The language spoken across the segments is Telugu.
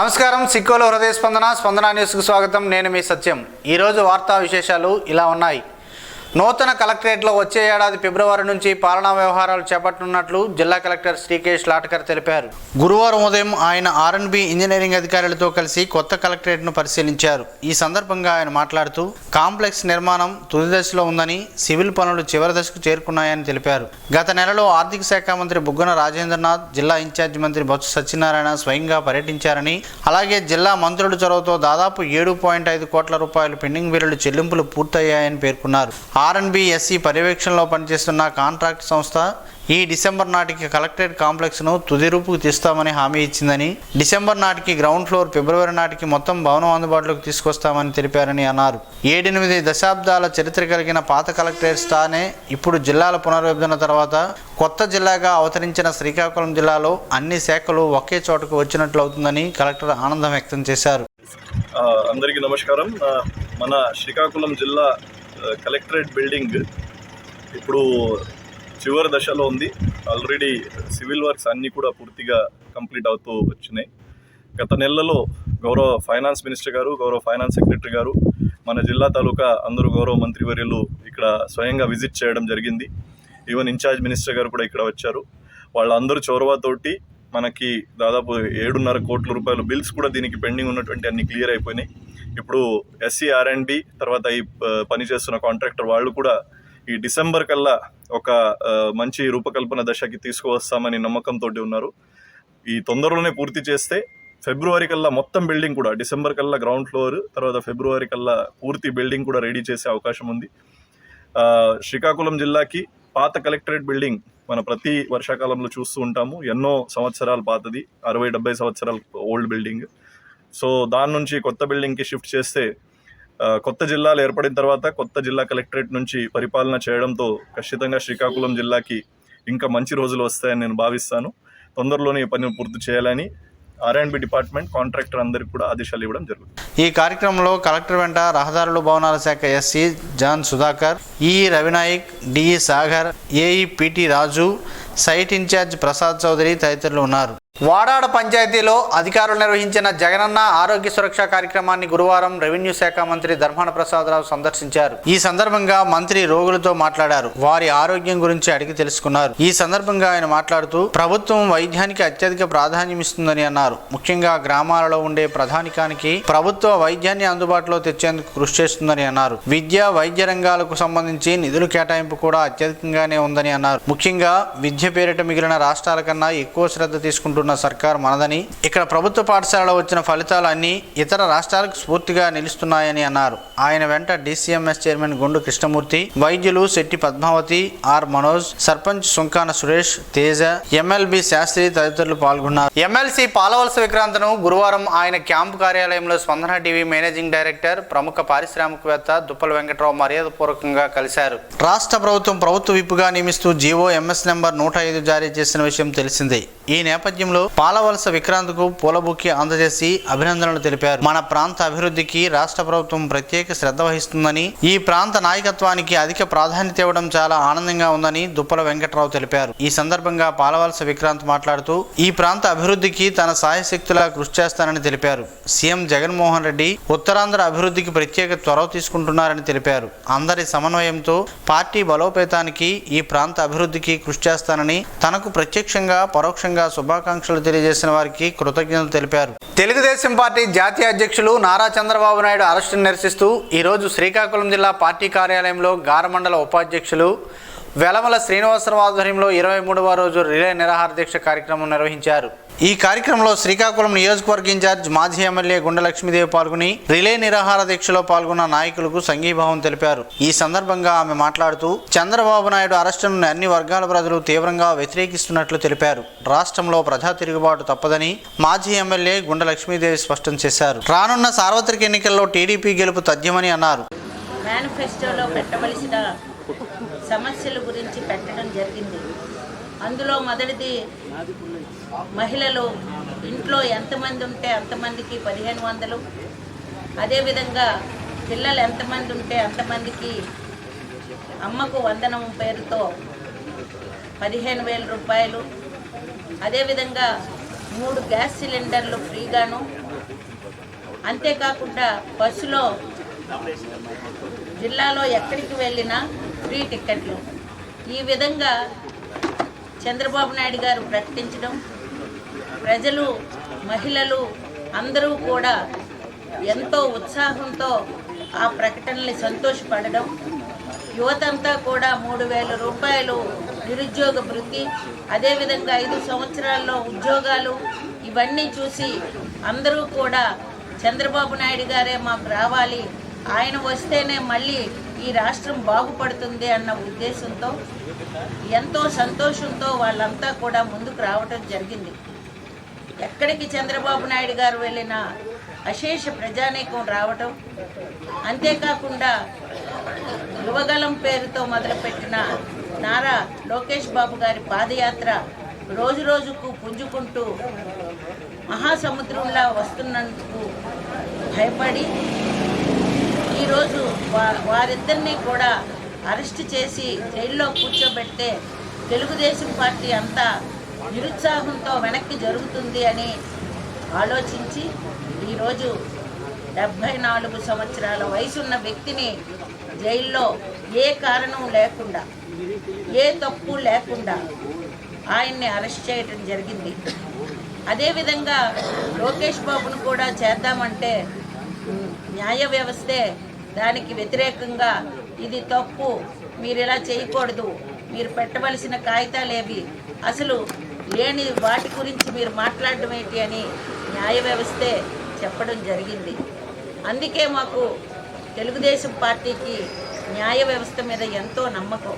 నమస్కారం సిక్కోలో హృదయ స్పందన న్యూస్కు స్వాగతం. నేను మీ సత్యం. ఈరోజు వార్తా విశేషాలు ఇలా ఉన్నాయి. నూతన కలెక్టరేట్లో వచ్చే ఏడాది ఫిబ్రవరి నుంచి పాలనా వ్యవహారాలు చేపట్టనున్నట్లు జిల్లా కలెక్టర్ శ్రీకేష్ లాటకర్ తెలిపారు. గురువారం ఉదయం ఆయన ఆర్ఎండ్బి ఇంజనీరింగ్ అధికారులతో కలిసి కొత్త కలెక్టరేట్ను పరిశీలించారు. ఈ సందర్భంగా ఆయన మాట్లాడుతూ కాంప్లెక్స్ నిర్మాణం తుది దశలో ఉందని, సివిల్ పనులు చివరి దశకు చేరుకున్నాయని తెలిపారు. గత నెలలో ఆర్థిక శాఖ మంత్రి బుగ్గన రాజేంద్రనాథ్, జిల్లా ఇన్ఛార్జి మంత్రి బొత్స సత్యనారాయణ స్వయంగా పర్యటించారని, అలాగే జిల్లా మంత్రుల చొరవతో దాదాపు 7.5 కోట్ల రూపాయల పెండింగ్ బిల్లులు చెల్లింపులు పూర్తయ్యాయని పేర్కొన్నారు. ఆర్ఎండ్బిఎస్సి పర్యవేక్షణలో పనిచేస్తున్న కాంట్రాక్ట్ సంస్థ ఈ డిసెంబర్ నాటికి కలెక్టరేట్ కాంప్లెక్స్ను తుది రూపుకు తీస్తామని హామీ ఇచ్చిందని, డిసెంబర్ నాటికి గ్రౌండ్ ఫ్లోర్, ఫిబ్రవరి నాటికి మొత్తం భవనం అందుబాటులోకి తీసుకొస్తామని తెలిపారని అన్నారు. 7-8 దశాబ్దాల చరిత్ర కలిగిన పాత కలెక్టరేట్ స్థానే ఇప్పుడు జిల్లాల పునర్విభజన తర్వాత కొత్త జిల్లాగా అవతరించిన శ్రీకాకుళం జిల్లాలో అన్ని శాఖలు ఒకే చోటకు వచ్చినట్లు అవుతుందని కలెక్టర్ ఆనందం వ్యక్తం చేశారు. అందరికీ నమస్కారం. మన శ్రీకాకుళం జిల్లా కలెక్టరేట్ బిల్డింగ్ ఇప్పుడు చివరి దశలో ఉంది. ఆల్రెడీ సివిల్ వర్క్స్ అన్నీ కూడా పూర్తిగా కంప్లీట్ అవుతూ వచ్చినాయి. గత నెలలో గౌరవ ఫైనాన్స్ మినిస్టర్ గారు, గౌరవ ఫైనాన్స్ సెక్రటరీ గారు, మన జిల్లా తాలూకా అందరూ గౌరవ మంత్రివర్యులు ఇక్కడ స్వయంగా విజిట్ చేయడం జరిగింది. ఈవెన్ ఇన్ఛార్జ్ మినిస్టర్ గారు కూడా ఇక్కడ వచ్చారు. వాళ్ళందరూ చొరవతోటి మనకి దాదాపు 7.5 కోట్ల రూపాయల బిల్స్ కూడా దీనికి పెండింగ్ ఉన్నటువంటి అన్ని క్లియర్ అయిపోయినాయి. ఇప్పుడు ఎస్సీ ఆర్ఎండ్బి తర్వాత ఈ పనిచేస్తున్న కాంట్రాక్టర్ వాళ్ళు కూడా ఈ డిసెంబర్ కల్లా ఒక మంచి రూపకల్పన దశకి తీసుకువస్తామని నమ్మకంతో ఉన్నారు. ఈ తొందరలోనే పూర్తి చేస్తే ఫిబ్రవరి కల్లా మొత్తం బిల్డింగ్ కూడా, డిసెంబర్ కల్లా గ్రౌండ్ ఫ్లోర్, తర్వాత ఫిబ్రవరి కల్లా పూర్తి బిల్డింగ్ కూడా రెడీ చేసే అవకాశం ఉంది. శ్రీకాకుళం జిల్లాకి పాత కలెక్టరేట్ బిల్డింగ్ మన ప్రతి వర్షాకాలంలో చూస్తూ ఉంటాము. ఎన్నో సంవత్సరాలు పాతది, 60-70 సంవత్సరాల ఓల్డ్ బిల్డింగ్. సో దాని నుంచి కొత్త బిల్డింగ్కి షిఫ్ట్ చేస్తే కొత్త జిల్లాలు ఏర్పడిన తర్వాత కొత్త జిల్లా కలెక్టరేట్ నుంచి పరిపాలన చేయడంతో ఖచ్చితంగా శ్రీకాకుళం జిల్లాకి ఇంకా మంచి రోజులు వస్తాయని నేను భావిస్తాను. తొందరలోనే ఈ పని పూర్తి చేయాలని ఆర్ఎండ్బి డిపార్ట్మెంట్ కాంట్రాక్టర్ అందరికీ కూడా ఆదేశాలు ఇవ్వడం జరుగుతుంది. ఈ కార్యక్రమంలో కలెక్టర్ వెంట రహదారులు భవనాల శాఖ SC John Sudhakar, EE Ravinayak, DE Sagar, AE PT Raju, site incharge Prasad Chowdary తదితరులు ఉన్నారు. వాడాడ పంచాయతీలో అధికారులు నిర్వహించిన జగనన్న ఆరోగ్య సురక్ష కార్యక్రమాన్ని గురువారం రెవెన్యూ శాఖ మంత్రి ధర్మాన ప్రసాదరావు సందర్శించారు. ఈ సందర్భంగా మంత్రి రోగులతో మాట్లాడారు. వారి ఆరోగ్యం గురించి అడిగి తెలుసుకున్నారు. ఈ సందర్భంగా ఆయన మాట్లాడుతూ ప్రభుత్వం వైద్యానికి అత్యధిక ప్రాధాన్యం ఇస్తుందని అన్నారు. ముఖ్యంగా గ్రామాలలో ఉండే ప్రధానికానికి ప్రభుత్వ వైద్యాన్ని అందుబాటులో తెచ్చేందుకు కృషి చేస్తుందని అన్నారు. విద్య, వైద్య రంగాలకు సంబంధించి నిధుల కేటాయింపు కూడా అత్యధికంగానే ఉందని అన్నారు. ముఖ్యంగా విద్య పేరిట మిగిలిన రాష్ట్రాల కన్నా ఎక్కువ శ్రద్ధ తీసుకుంటున్న సర్కార్ మనదని, ఇక్కడ ప్రభుత్వ పాఠశాలలో వచ్చిన ఫలితాలు అన్ని ఇతర రాష్ట్రాలకు స్ఫూర్తిగా నిలుస్తున్నాయని అన్నారు. ఆయన వెంట డిసిఎంఎస్ చైర్మన్ గుండు కృష్ణమూర్తి, వైద్యులు శెట్టి పద్మావతి, ఆర్ మనోజ్, సర్పంచ్ సుంకాన సురేష్, తేజ, ఎమ్మెల్బి శాస్త్రి తదితరులు పాల్గొన్నారు. ఎమ్మెల్సీ పాలవలస విక్రాంతను గురువారం ఆయన క్యాంపు కార్యాలయంలో స్పందన టీవీ మేనేజింగ్ డైరెక్టర్, ప్రముఖ పారిశ్రామికవేత్త దుప్పల వెంకట్రావు మర్యాదపూర్వకంగా కలిశారు. రాష్ట్ర ప్రభుత్వ విప్పుగా నియమిస్తూ జీవో ఎంఎస్ నెంబర్ 105 జారీ చేసిన విషయం తెలిసిందే. ఈ నేపథ్యంలో పాలవలస విక్రాంత్కు పూలబుక్కి అందజేసి అభినందనలు తెలిపారు. మన ప్రాంత అభివృద్ధికి రాష్ట్ర ప్రభుత్వం ప్రత్యేక శ్రద్ధ వహిస్తుందని, ఈ ప్రాంత నాయకత్వానికి అధిక ప్రాధాన్యత ఇవ్వడం చాలా ఆనందంగా ఉందని దుప్పల వెంకట్రావు తెలిపారు. ఈ సందర్భంగా పాలవలస విక్రాంత్ మాట్లాడుతూ ఈ ప్రాంత అభివృద్ధికి తన సాయశక్తులా కృషి చేస్తానని తెలిపారు. సీఎం జగన్మోహన్ రెడ్డి ఉత్తరాంధ్ర అభివృద్ధికి ప్రత్యేక చొరవ తీసుకుంటున్నారని తెలిపారు. అందరి సమన్వయంతో పార్టీ బలోపేతానికి, ఈ ప్రాంత అభివృద్ధికి కృషి చేస్తానని, తనకు ప్రత్యక్షంగా పరోక్షంగా శుభాకాంక్షలు తెలియజేసిన వారికి కృతజ్ఞతలు తెలిపారు. తెలుగుదేశం పార్టీ జాతీయ అధ్యక్షులు నారా చంద్రబాబు నాయుడు అరెస్టును నిరసిస్తూ ఈరోజు శ్రీకాకుళం జిల్లా పార్టీ కార్యాలయంలో గారమండల ఉపాధ్యక్షులు వెలమల శ్రీనివాసరావు ఆధ్వర్యంలో 23వ రోజు రిలే నిరాహార దీక్ష కార్యక్రమం నిర్వహించారు. ఈ కార్యక్రమంలో శ్రీకాకుళం నియోజకవర్గ ఇన్ఛార్జ్ మాజీ ఎమ్మెల్యే గుండె లక్ష్మీదేవి పాల్గొని రిలే నిరాహార దీక్షలో పాల్గొన్న నాయకులకు సంఘీభావం తెలిపారు. ఈ సందర్భంగా ఆమె మాట్లాడుతూ చంద్రబాబు నాయుడు అరెస్టును అన్ని వర్గాల ప్రజలు తీవ్రంగా వ్యతిరేకిస్తున్నట్లు తెలిపారు. రాష్ట్రంలో ప్రజా తిరుగుబాటు తప్పదని మాజీ ఎమ్మెల్యే గుండె లక్ష్మీదేవి స్పష్టం చేశారు. రానున్న సార్వత్రిక ఎన్నికల్లో టీడీపీ గెలుపు తథ్యమని అన్నారు. మేనిఫెస్టోలో పెట్టవలసిన సమస్యల గురించి పెట్టడం జరిగింది. అందులో మొదటిది మహిళలు ఇంట్లో ఎంతమంది ఉంటే అంతమందికి 1500, అదేవిధంగా పిల్లలు ఎంతమంది ఉంటే అంతమందికి అమ్మకు వందనం పేరుతో 15,000 రూపాయలు, అదేవిధంగా 3 గ్యాస్ సిలిండర్లు ఫ్రీగాను, అంతేకాకుండా బస్సులో జిల్లాలో ఎక్కడికి వెళ్ళినా ఫ్రీ టికెట్లు. ఈ విధంగా చంద్రబాబు నాయుడు గారు ప్రకటించడం, ప్రజలు, మహిళలు అందరూ కూడా ఎంతో ఉత్సాహంతో ఆ ప్రకటనని సంతోషపడడం, యువతంతా కూడా 3,000 రూపాయలు నిరుద్యోగ భృతి, అదేవిధంగా 5 సంవత్సరాల్లో ఉద్యోగాలు, ఇవన్నీ చూసి అందరూ కూడా చంద్రబాబు నాయుడు గారే మాకు రావాలి, ఆయన వస్తేనే మళ్ళీ ఈ రాష్ట్రం బాగుపడుతుంది అన్న ఉద్దేశంతో ఎంతో సంతోషంతో వాళ్ళంతా కూడా ముందుకు రావటం జరిగింది. ఎక్కడికి చంద్రబాబు నాయుడు గారు వెళ్ళినా అశేష ప్రజానీకం రావటం, అంతేకాకుండా యువగలం పేరుతో మొదలుపెట్టిన నారా లోకేష్ బాబు గారి పాదయాత్ర రోజు రోజుకు పుంజుకుంటూ మహాసముద్రంలా వస్తున్నందుకు భయపడి ఈరోజు వారిద్దరినీ కూడా అరెస్ట్ చేసి జైల్లో కూర్చోబెడితే తెలుగుదేశం పార్టీ అంతా నిరుత్సాహంతో వెనక్కి జరుగుతుంది అని ఆలోచించి ఈరోజు 74 సంవత్సరాల వయసున్న వ్యక్తిని జైల్లో ఏ కారణం లేకుండా, ఏ తప్పు లేకుండా ఆయన్ని అరెస్ట్ చేయటం జరిగింది. అదేవిధంగా లోకేష్ బాబును కూడా చేద్దామంటే న్యాయ వ్యవస్థే దానికి వ్యతిరేకంగా ఇది తప్పు, మీరు ఇలా చేయకూడదు, మీరు పెట్టవలసిన కాగితాలేవి, అసలు లేని వాటి గురించి మీరు మాట్లాడడం ఏంటి అని న్యాయ వ్యవస్థే చెప్పడం జరిగింది. అందుకే మాకు తెలుగుదేశం పార్టీకి న్యాయ వ్యవస్థ మీద ఎంతో నమ్మకం.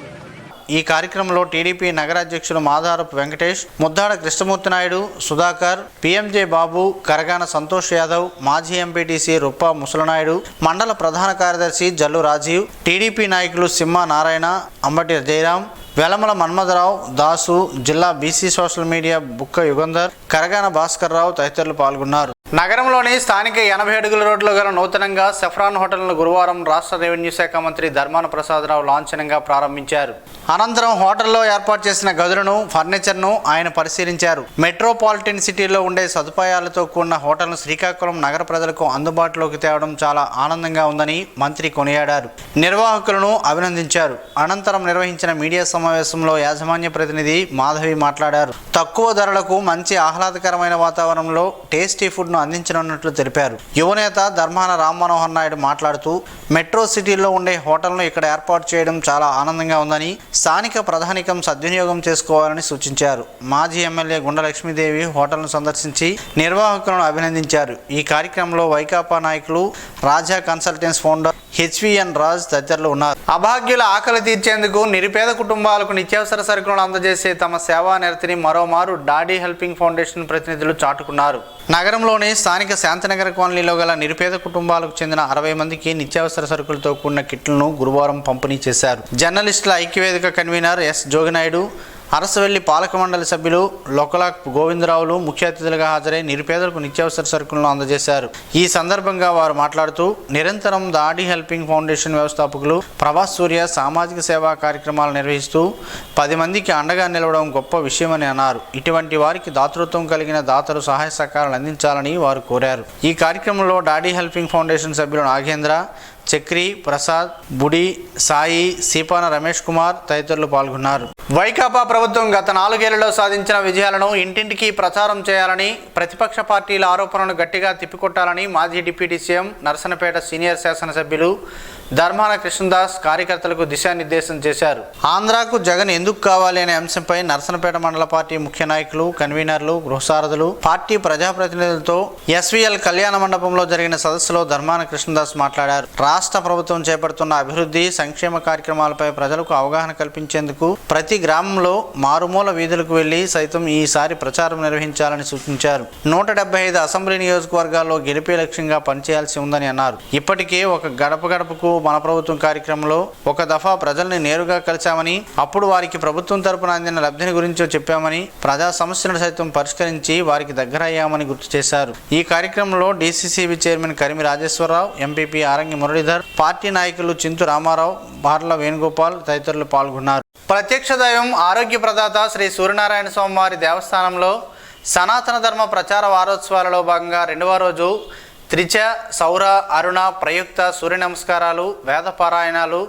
ఈ కార్యక్రమంలో టీడీపీ నగర అధ్యక్షులు మాదారపు వెంకటేష్, ముద్దాడ కృష్ణమూర్తి నాయుడు, సుధాకర్, పిఎంజే బాబు, కరగాన సంతోష్ యాదవ్, మాజీ ఎంపీటీసీ రుప్ప ముసలనాయుడు, మండల ప్రధాన కార్యదర్శి జల్లు రాజీవ్, టీడీపీ నాయకులు సింహ నారాయణ, అంబటి జయరాం, వెలమల మన్మథరావు, దాసు, జిల్లా బీసీ సోషల్ మీడియా బుక్క యుగంధర్, కరగాన భాస్కర్ రావు తదితరులు పాల్గొన్నారు. నగరంలోని స్థానిక 80 అడుగుల రోడ్లో గల నూతనంగా సెఫ్రాన్ హోటల్ను గురువారం రాష్ట్ర రెవెన్యూ శాఖ మంత్రి ధర్మాన ప్రసాదరావు లాంఛనంగా ప్రారంభించారు. అనంతరం హోటల్లో ఏర్పాటు చేసిన గదులను, ఫర్నిచర్ను ఆయన పరిశీలించారు. మెట్రోపాలిటన్ సిటీలో ఉండే సదుపాయాలతో కూడిన హోటల్ను శ్రీకాకుళం నగర ప్రజలకు అందుబాటులోకి తేవడం చాలా ఆనందంగా ఉందని మంత్రి కొనియాడారు. నిర్వాహకులను అభినందించారు. అనంతరం నిర్వహించిన మీడియా సమావేశంలో యాజమాన్య ప్రతినిధి మాధవి మాట్లాడారు. తక్కువ ధరలకు మంచి ఆహ్లాదకరమైన వాతావరణంలో టేస్టీ ఫుడ్ను అందించనున్నట్లు తెలిపారు. యువనేత ధర్మాన రామ్మనోహర్ నాయుడు మాట్లాడుతూ మెట్రో సిటీలో ఉండే హోటల్ను ఇక్కడ ఏర్పాటు చేయడం చాలా ఆనందంగా ఉందని, స్థానిక ప్రధానికం సద్వినియోగం చేసుకోవాలని సూచించారు. మాజీ ఎమ్మెల్యే గుండ లక్ష్మీదేవి హోటల్ను సందర్శించి నిర్వాహకులను అభినందించారు. ఈ కార్యక్రమంలో వైకాపా నాయకులు, రాజా కన్సల్టెన్స్ ఫౌండర్ హెచ్విఎన్ రాజ్ తదితరులు ఉన్నారు. అభాగ్యుల ఆకలి తీర్చేందుకు నిరుపేద కుటుంబాలకు నిత్యావసర సరుకులను అందజేసే తమ సేవా నిరతిని మరోమారు డాడీ హెల్పింగ్ ఫౌండేషన్ ప్రతినిధులు చాటుకున్నారు. నగరంలోని స్థానిక శాంతినగర్ కాలనీలో గల నిరుపేద కుటుంబాలకు చెందిన 60 మందికి నిత్యావసర సరుకులతో కూడిన కిట్లను గురువారం పంపిణీ చేశారు. జర్నలిస్టుల ఐక్యవేదిక కన్వీనర్ ఎస్ జోగినాయుడు, అరసవెల్లి పాలక మండలి సభ్యులు లొకలాక్ గోవిందరావులు ముఖ్య అతిథులుగా హాజరై నిరుపేదలకు నిత్యావసర సరుకులను అందజేశారు. ఈ సందర్భంగా వారు మాట్లాడుతూ నిరంతరం దాడి హెల్పింగ్ ఫౌండేషన్ వ్యవస్థాపకులు ప్రభాస్ సూర్య సామాజిక సేవా కార్యక్రమాలు నిర్వహిస్తూ 10 మందికి అండగా నిలవడం గొప్ప విషయమని అన్నారు. ఇటువంటి వారికి దాతృత్వం కలిగిన దాతలు సహాయ సహకారాలు అందించాలని వారు కోరారు. ఈ కార్యక్రమంలో దాడి హెల్పింగ్ ఫౌండేషన్ సభ్యులు నాగేంద్ర, చక్రి, ప్రసాద్, బుడి, సాయి, సీపాన రమేష్ కుమార్ తదితరులు పాల్గొన్నారు. వైకాపా ప్రభుత్వం గత 4 ఏళ్లలో సాధించిన విజయాలను ఇంటింటికి ప్రచారం చేయాలని, ప్రతిపక్ష పార్టీల ఆరోపణలను గట్టిగా తిప్పికొట్టాలని మాజీ డిప్యూటీ సీఎం నరసనపేట సీనియర్ శాసనసభ్యులు ధర్మాన కృష్ణదాస్ కార్యకర్తలకు దిశానిర్దేశం చేశారు. ఆంధ్రాకు జగన్ ఎందుకు కావాలి అనే అంశంపై నరసనపేట మండల పార్టీ ముఖ్య నాయకులు, కన్వీనర్లు, గృహసారథులు, పార్టీ ప్రజాప్రతినిధులతో ఎస్వీఎల్ కళ్యాణ మండపంలో జరిగిన సదస్సులో ధర్మాన కృష్ణదాస్ మాట్లాడారు. రాష్ట్ర ప్రభుత్వం చేపడుతున్న అభివృద్ధి, సంక్షేమ కార్యక్రమాలపై ప్రజలకు అవగాహన కల్పించేందుకు ప్రతి గ్రామంలో మారుమూల వీధులకు వెళ్లి సైతం ఈసారి ప్రచారం నిర్వహించాలని సూచించారు. 175 అసెంబ్లీ నియోజకవర్గాల్లో గెలిపే లక్ష్యంగా పనిచేయాల్సి ఉందని అన్నారు. ఇప్పటికే ఒక గడప గడపకు మన ప్రభుత్వం కార్యక్రమంలో ఒక దఫా ప్రజల్ని నేరుగా కలిశామని, అప్పుడు వారికి ప్రభుత్వం తరపున అందిన లబ్ధిని గురించో చెప్పామని, ప్రజా సమస్యలను సైతం పరిష్కరించి వారికి దగ్గర అయ్యామని గుర్తు చేశారు. ఈ కార్యక్రమంలో DCCB chairman Karimi Rajeshwararao, MPP Arangi Muralidhar, party నాయకులు చింతు రామారావు, బార్ల వేణుగోపాల్ తదితరులు పాల్గొన్నారు. ప్రత్యక్ష దైవం ఆరోగ్య ప్రదాత శ్రీ సూర్యనారాయణ స్వామివారి దేవస్థానంలో సనాతన ధర్మ ప్రచార వారోత్సవాలలో భాగంగా 2వ రోజు త్రిచ, సౌర, అరుణ, ప్రయుక్త, సూర్య నమస్కారాలు, వేద పారాయణాలు,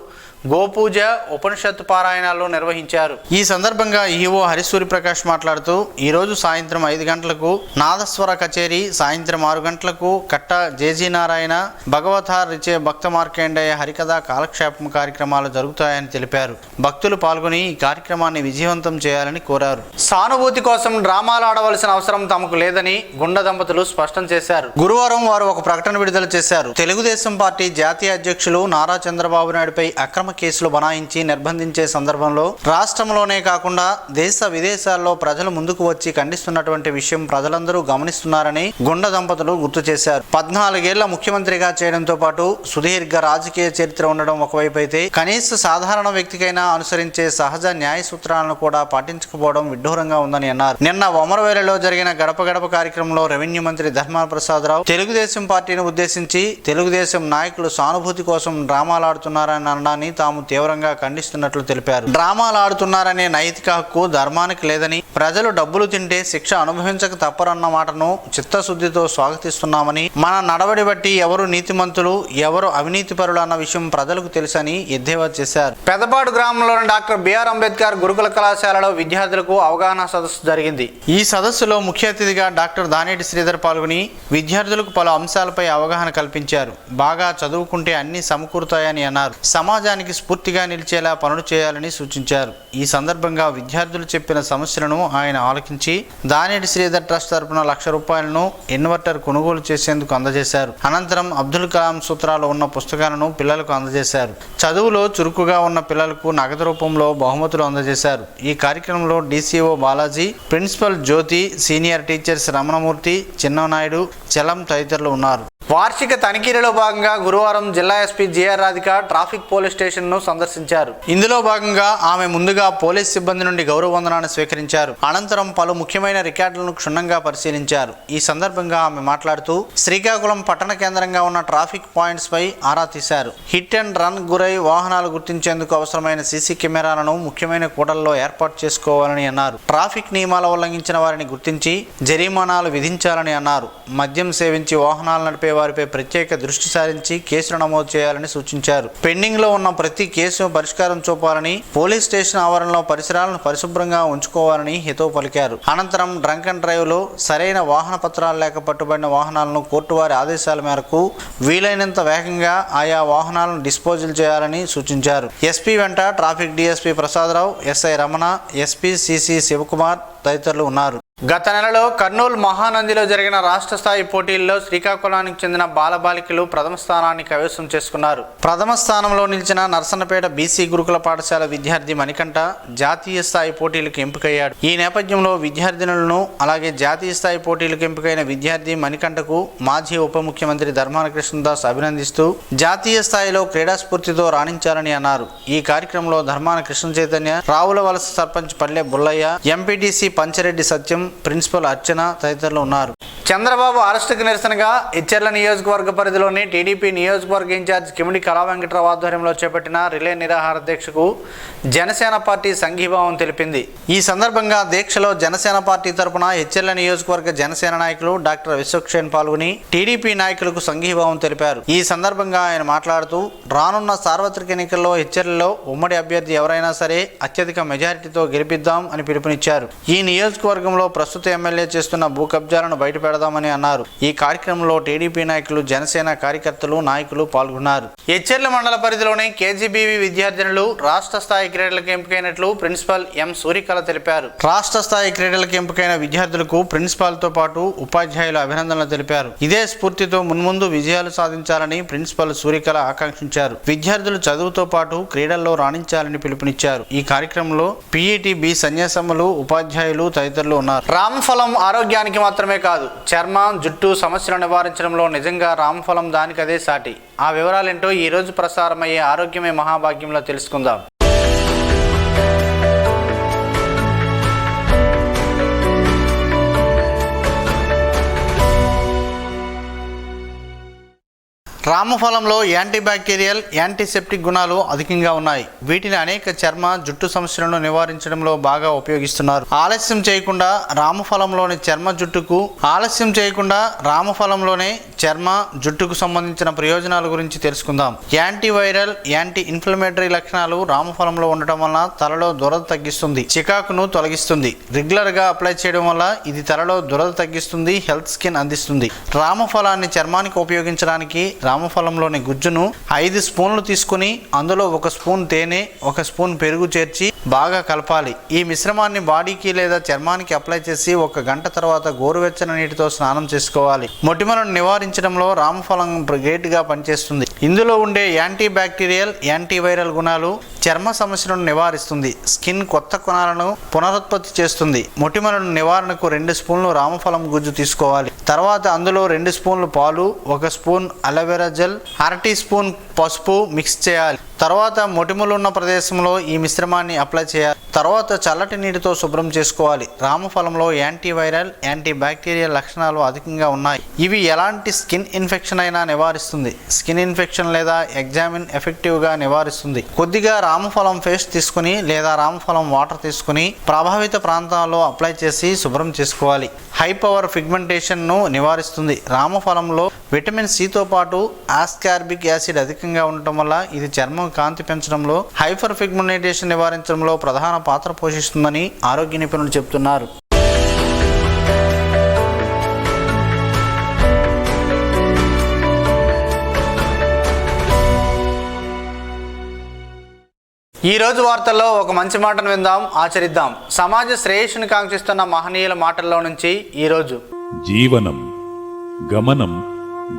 గోపూజ, ఉపనిషత్తు పారాయణాలు నిర్వహించారు. ఈ సందర్భంగా ఈవో హరిసూరి ప్రకాష్ మాట్లాడుతూ ఈరోజు సాయంత్రం 5 గంటలకు నాదస్వర కచేరీ, సాయంత్రం 6 గంటలకు కట్ట జేజీ నారాయణ, భగవతార్ రిచే భక్త మార్కండేయ హరికథ కాలక్షేపం కార్యక్రమాలు జరుగుతాయని తెలిపారు. భక్తులు పాల్గొని ఈ కార్యక్రమాన్ని విజయవంతం చేయాలని కోరారు. సానుభూతి కోసం డ్రామాలు ఆడవలసిన అవసరం తమకు లేదని గుండ దంపతులు స్పష్టం చేశారు. గురువారం వారు ఒక ప్రకటన విడుదల చేశారు. తెలుగుదేశం పార్టీ జాతీయ అధ్యక్షులు నారా చంద్రబాబు నాయుడుపై అక్రమ కేసులు బనాయించి నిర్బంధించే సందర్భంలో రాష్ట్రంలోనే కాకుండా దేశ విదేశాల్లో ప్రజలు ముందుకు వచ్చి ఖండిస్తున్నటువంటి విషయం ప్రజలందరూ గమనిస్తున్నారని గుండ దంపతులు గుర్తు చేశారు. 14 ఏళ్ల ముఖ్యమంత్రిగా చేయడంతో పాటు సుదీర్ఘ రాజకీయ చరిత్ర ఉండడం ఒకవైపు అయితే కనీస సాధారణ వ్యక్తికైనా అనుసరించే సహజ న్యాయ సూత్రాలను కూడా పాటించకపోవడం విడ్డూరంగా ఉందని అన్నారు. నిన్న వమరవేలలో జరిగిన గడప గడప కార్యక్రమంలో రెవెన్యూ మంత్రి ధర్మాన ప్రసాదరావు తెలుగుదేశం పార్టీని ఉద్దేశించి తెలుగుదేశం నాయకులు సానుభూతి కోసం డ్రామాలాడుతున్నారని అనడాన్ని తాము తీవ్రంగా ఖండిస్తున్నట్లు తెలిపారు. డ్రామాలు ఆడుతున్నారనే నైతిక హక్కు ధర్మానికి లేదని, ప్రజలు డబ్బులు తింటే శిక్ష అనుభవించక తప్పరన్న మాటను చిత్తశుద్ధితో స్వాగతిస్తున్నామని, మన నడవడి బట్టి ఎవరు నీతిమంతులు ఎవరు అవినీతిపరులు అన్న విషయం ప్రజలకు తెలుసని ఎద్దేవా చేశారు. పెదపాడు గ్రామంలోని డాక్టర్ బిఆర్ అంబేద్కర్ గురుకుల కళాశాలలో విద్యార్థులకు అవగాహన సదస్సు జరిగింది. ఈ సదస్సులో ముఖ్య అతిథిగా డాక్టర్ దానేటి శ్రీధర్ పాల్గొని విద్యార్థులకు పలు అంశాలపై అవగాహన కల్పించారు. బాగా చదువుకుంటే అన్ని సమకూరుతాయని అన్నారు. సమాజానికి స్ఫూర్తిగా నిలిచేలా పనులు చేయాలని సూచించారు. ఈ సందర్భంగా విద్యార్థులు చెప్పిన సమస్యలను ఆయన ఆలకించి దానేటి శ్రీధర్ ట్రస్ట్ తరపున ₹1,00,000 ఇన్వర్టర్ కొనుగోలు చేసేందుకు అందజేశారు. అనంతరం అబ్దుల్ కలాం సూత్రాలు ఉన్న పుస్తకాలను పిల్లలకు అందజేశారు. చదువులో చురుకుగా ఉన్న పిల్లలకు నగదు రూపంలో బహుమతులు అందజేశారు. ఈ కార్యక్రమంలో DCO Balaji, principal Jyothi, senior teachers Ramanamurthy, Chinnanaidu, Chalam తదితరులు ఉన్నారు. వార్షిక తనిఖీలలో భాగంగా గురువారం జిల్లా SP GR Radhika traffic police స్టేషన్ను సందర్శించారు. ఇందులో భాగంగా ఆమె ముందుగా పోలీస్ సిబ్బంది నుండి గౌరవ వందనాన్ని స్వీకరించారు. అనంతరం పలు ముఖ్యమైన రికార్డులను క్షుణ్ణంగా పరిశీలించారు. ఈ సందర్భంగా ఆమె మాట్లాడుతూ శ్రీకాకుళం పట్టణ కేంద్రంగా ఉన్న ట్రాఫిక్ పాయింట్స్ పై ఆరా తీశారు. హిట్ అండ్ రన్ గురై వాహనాలు గుర్తించేందుకు అవసరమైన సీసీ కెమెరాలను ముఖ్యమైన కూడల్లో ఏర్పాటు చేసుకోవాలని అన్నారు. ట్రాఫిక్ నియమాల ఉల్లంఘించిన వారిని గుర్తించి జరిమానాలు విధించాలని అన్నారు. మద్యం సేవించి వాహనాలు నడిపే వారిపై ప్రత్యేక దృష్టి సారించి కేసులు నమోదు చేయాలని సూచించారు. పెండింగ్ లో ఉన్న ప్రతి కేసు పరిష్కారం చూపాలని, పోలీస్ స్టేషన్ ఆవరణలో పరిసరాలను పరిశుభ్రంగా ఉంచుకోవాలని హితవు పలికారు. అనంతరం డ్రంక్ అండ్ డ్రైవ్ లో సరైన వాహన పత్రాలు లేక పట్టుబడిన వాహనాలను కోర్టు వారి ఆదేశాల మేరకు వీలైనంత వేగంగా ఆయా వాహనాలను డిస్పోజల్ చేయాలని సూచించారు. ఎస్పీ వెంట traffic DSP Prasadarao, SI Ramana, SP CC Sivakumar తదితరులు ఉన్నారు. గత నెలలో కర్నూలు మహానందిలో జరిగిన రాష్ట్ర స్థాయి పోటీల్లో శ్రీకాకుళానికి చెందిన బాలబాలికలు ప్రథమ స్థానాన్ని కైవసం చేసుకున్నారు. ప్రథమ స్థానంలో నిలిచిన నర్సన్నపేట బీసీ గురుకుల పాఠశాల విద్యార్థి మణికంఠ జాతీయ స్థాయి పోటీలకు ఎంపికయ్యాడు. ఈ నేపథ్యంలో విద్యార్థినులను అలాగే జాతీయ స్థాయి పోటీలకు ఎంపికైన విద్యార్థి మణికంఠకు మాజీ ఉప ముఖ్యమంత్రి ధర్మాన కృష్ణదాస్ అభినందిస్తూ జాతీయ స్థాయిలో క్రీడా స్ఫూర్తితో రాణించాలని అన్నారు. ఈ కార్యక్రమంలో ధర్మాన కృష్ణ చైతన్య, రావుల వలస సర్పంచ్ పల్లె బుల్లయ్య, ఎంపీటీసీ పంచరెడ్డి సత్యం, ప్రిన్సిపల్ అర్చన తదితరులు ఉన్నారు. చంద్రబాబు అరెస్టుకు నిరసనగా ఇచ్చెర్ల నియోజకవర్గ పరిధిలోని టీడీపీ నియోజకవర్గ ఇన్ఛార్జ్ కిమిడి కళా వెంకటరావు ఆధ్వర్యంలో చేపట్టిన రిలే నిరాహార దీక్షకు జనసేన పార్టీ సంఘీభావం తెలిపింది. ఈ సందర్భంగా దీక్షలో జనసేన పార్టీ తరపున ఇచ్చెర్ల నియోజకవర్గ జనసేన నాయకులు డాక్టర్ విశ్వక్షేణ్ పాల్గొని టీడీపీ నాయకులకు సంఘీభావం తెలిపారు. ఈ సందర్భంగా ఆయన మాట్లాడుతూ రానున్న సార్వత్రిక ఎన్నికల్లో ఇచ్చెర్లలో ఉమ్మడి అభ్యర్థి ఎవరైనా సరే అత్యధిక మెజారిటీతో గెలిపిద్దాం అని పిలుపునిచ్చారు. ఈ నియోజకవర్గంలో ప్రస్తుత ఎమ్మెల్యే చేస్తున్న భూ కబ్జాలను బయటపెడదామని అన్నారు. ఈ కార్యక్రమంలో టీడీపీ నాయకులు, జనసేన కార్యకర్తలు, నాయకులు పాల్గొన్నారు. ఎచ్చెర్ల మండల పరిధిలోని కేజీబీవీ విద్యార్థినులు రాష్ట్ర స్థాయి క్రీడలకు ఎంపికైనట్లు ప్రిన్సిపల్ ఎం సూరికళ తెలిపారు. రాష్ట్ర స్థాయి క్రీడలకు ఎంపికైన విద్యార్థులకు ప్రిన్సిపాల్ తో పాటు ఉపాధ్యాయులు అభినందనలు తెలిపారు. ఇదే స్ఫూర్తితో మున్ముందు విజయాలు సాధించాలని ప్రిన్సిపల్ సూరికళ ఆకాంక్షించారు. విద్యార్థులు చదువుతో పాటు క్రీడల్లో రాణించాలని పిలుపునిచ్చారు. ఈ కార్యక్రమంలో పీఈటీ బి సన్యాసములు, ఉపాధ్యాయులు తదితరులు ఉన్నారు. రామఫలం ఆరోగ్యానికి మాత్రమే కాదు, చర్మం, జుట్టు సమస్యలు నివారించడంలో నిజంగా రామఫలం దానికదే సాటి. ఆ వివరాలేంటో ఈ రోజు ప్రసారమయ్యే ఆరోగ్యమే మహాభాగ్యంలో తెలుసుకుందాం. రామఫలంలో యాంటీబ్యాక్టీరియల్, యాంటీసెప్టిక్ గుణాలు అధికంగా ఉన్నాయి. వీటిని అనేక చర్మ, జుట్టు సమస్యలను నివారించడంలో బాగా ఉపయోగిస్తున్నారు. ఆలస్యం చేయకుండా రామఫలంలోని చర్మ, జుట్టుకు సంబంధించిన ప్రయోజనాల గురించి తెలుసుకుందాం. యాంటీవైరల్, యాంటీ ఇన్ఫ్లమేటరీ లక్షణాలు రామఫలంలో ఉండటం వలన తలలో దురద తగ్గిస్తుంది, చికాకును తొలగిస్తుంది. రెగ్యులర్ గా అప్లై చేయడం వల్ల ఇది తలలో దురద తగ్గిస్తుంది, హెల్త్ స్కిన్ అందిస్తుంది. రామఫలాన్ని చర్మానికి ఉపయోగించడానికి రామఫలంలోని గుజ్జును 5 స్పూన్లు తీసుకుని అందులో 1 స్పూన్ తేనె, 1 స్పూన్ పెరుగు చేర్చి బాగా కలపాలి. ఈ మిశ్రమాన్ని బాడీకి లేదా చర్మానికి అప్లై చేసి 1 గంట తర్వాత గోరువెచ్చని నీటితో స్నానం చేసుకోవాలి. మొటిమలను నివారించడంలో రామఫలం గ్రేట్ గా పనిచేస్తుంది. ఇందులో ఉండే యాంటీ బ్యాక్టీరియల్, యాంటీవైరల్ గుణాలు చర్మ సమస్యలను నివారిస్తుంది, స్కిన్ కొత్త కణాలను పునరుత్పత్తి చేస్తుంది. మొటిమలను నివారణకు 2 స్పూన్లు రామఫలం గుజ్జు తీసుకోవాలి. తర్వాత అందులో 2 స్పూన్లు పాలు, 1 spoon aloe vera gel, 1/2 teaspoon పసుపు మిక్స్ చేయాలి. తర్వాత మొటిమలు ఉన్న ప్రదేశంలో ఈ మిశ్రమాన్ని అప్లై చేయాలి. తర్వాత చల్లటి నీటితో శుభ్రం చేసుకోవాలి. రామఫలంలో యాంటీవైరల్, యాంటీ బ్యాక్టీరియల్ లక్షణాలు అధికంగా ఉన్నాయి. ఇవి ఎలాంటి స్కిన్ ఇన్ఫెక్షన్ అయినా నివారిస్తుంది. స్కిన్ ఇన్ఫెక్షన్ లేదా ఎగ్జామిన్ ఎఫెక్టివ్గా నివారిస్తుంది. కొద్దిగా రామఫలం పేస్ట్ తీసుకుని లేదా రామఫలం వాటర్ తీసుకుని ప్రభావిత ప్రాంతాల్లో అప్లై చేసి శుభ్రం చేసుకోవాలి. హై పవర్ పిగ్మెంటేషన్ను నివారిస్తుంది. రామఫలంలో విటమిన్ సితో పాటు ఆస్కార్బిక్ యాసిడ్ అధికంగా ఉండటం వల్ల ఇది చర్మం కాంతి పెంచడంలో, హైపర్ పిగ్మెంటేషన్ నివారించడంలో ప్రధాన పాత్ర పోషిస్తుందని ఆరోగ్య నిపుణులు చెబుతున్నారు. ఈ రోజు వార్తల్లో ఒక మంచి మాటను విందాం, ఆచరిద్దాం. సమాజ శ్రేయస్సును కాంక్షిస్తున్న మహనీయుల మాటల్లో నుంచి ఈరోజు. జీవనం గమనం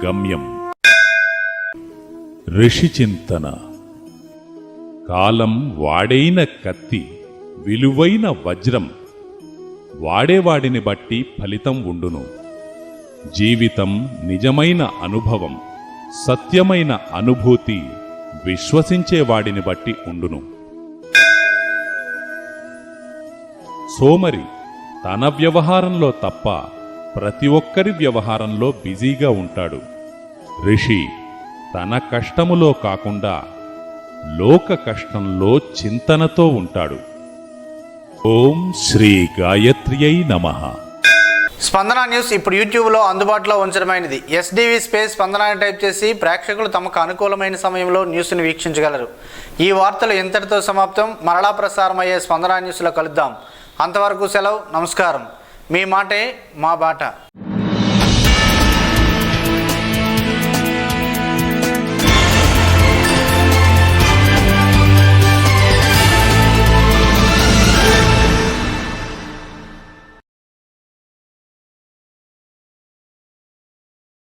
గమ్యం. ఋషి చింతన. కాలం వాడైన కత్తి, విలువైన వజ్రం. వాడేవాడిని బట్టి ఫలితం ఉండును. జీవితం నిజమైన అనుభవం, సత్యమైన అనుభూతి విశ్వసించేవాడిని బట్టి ఉండును. సోమరి తన వ్యవహారంలో తప్ప ప్రతి ఒక్కరి వ్యవహారంలో బిజీగా ఉంటాడు. ఋషి తన కష్టములో కాకుండా లోక కష్టంలో చింతనతో ఉంటాడు. ఓం శ్రీ గాయత్ర్యై నమః. స్పందన న్యూస్ ఇప్పుడు యూట్యూబ్లో అందుబాటులో ఉంచడమైనది. SDV స్పందన టైప్ చేసి ప్రేక్షకులు తమకు అనుకూలమైన సమయంలో న్యూస్ని వీక్షించగలరు. ఈ వార్తలు ఇంతటితో సమాప్తం. మరలా ప్రసారమయ్యే స్పందన న్యూస్లో కలుద్దాం. అంతవరకు సెలవు. నమస్కారం. మీ మాటే మా బాట.